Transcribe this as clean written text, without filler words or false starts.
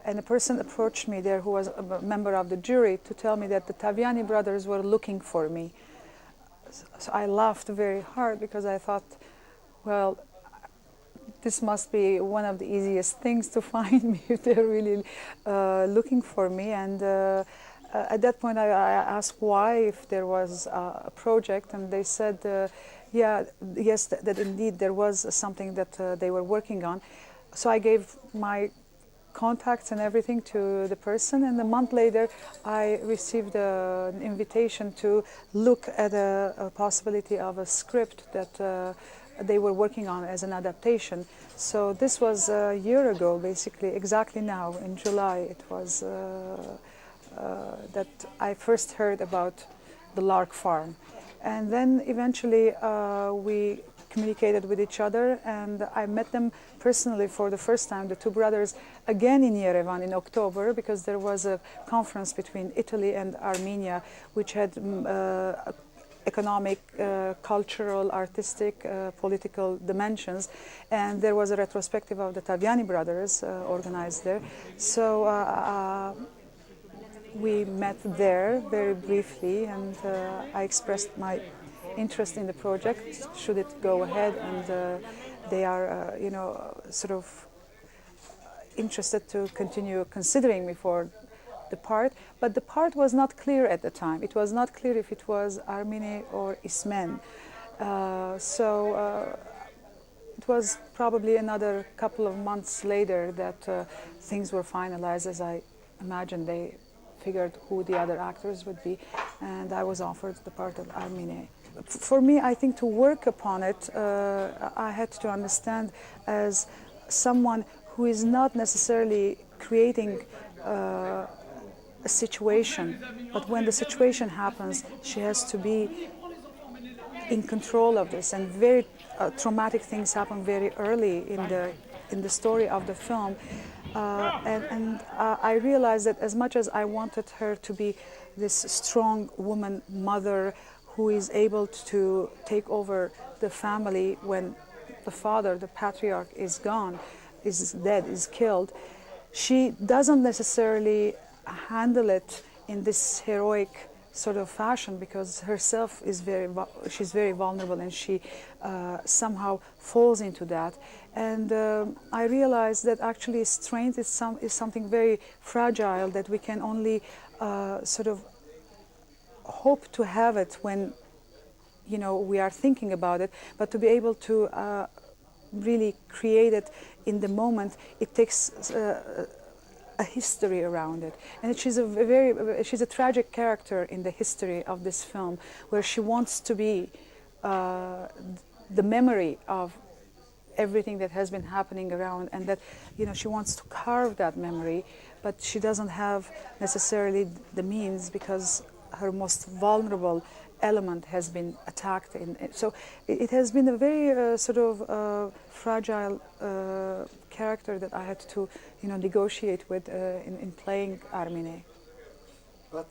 and a person approached me there who was a member of the jury to tell me that the Taviani brothers were looking for me. So I laughed very hard because I thought, well, this must be one of the easiest things to find me if they're really looking for me. And at that point I asked why, if there was a project, and they said, yes, that indeed there was something that they were working on. So I gave my contacts and everything to the person, and a month later I received an invitation to look at a possibility of a script that they were working on as an adaptation. So this was a year ago, basically, exactly now in July. It was that I first heard about the Lark Farm, and then eventually we communicated with each other, and I met them personally for the first time, the two brothers, again in Yerevan in October, because there was a conference between Italy and Armenia, which had economic, cultural, artistic, political dimensions, and there was a retrospective of the Taviani brothers organized there. So we met there very briefly, and I expressed my interest in the project, should it go ahead, and they are, you know, sort of interested to continue considering me for the part, but the part was not clear at the time. It was not clear if it was Armine or Ismen. It was probably another couple of months later that things were finalized, as I imagine they figured who the other actors would be, and I was offered the part of Armine. For me, I think to work upon it, I had to understand as someone who is not necessarily creating a situation, but when the situation happens, she has to be in control of this, and very traumatic things happen very early in the story of the film. I realized that as much as I wanted her to be this strong woman, mother, who is able to take over the family when the father, the patriarch, is gone, is dead, is killed, she doesn't necessarily handle it in this heroic sort of fashion, because herself is she's very vulnerable, and she somehow falls into that. And I realized that actually strength is something very fragile, that we can only sort of hope to have it when, you know, we are thinking about it, but to be able to really create it in the moment, it takes a history around it. And she's a tragic character in the history of this film, where she wants to be the memory of everything that has been happening around, and that, you know, she wants to carve that memory, but she doesn't have necessarily the means, because her most vulnerable element has been attacked. So it has been a very sort of fragile character that I had to, you know, negotiate with in playing Armine. But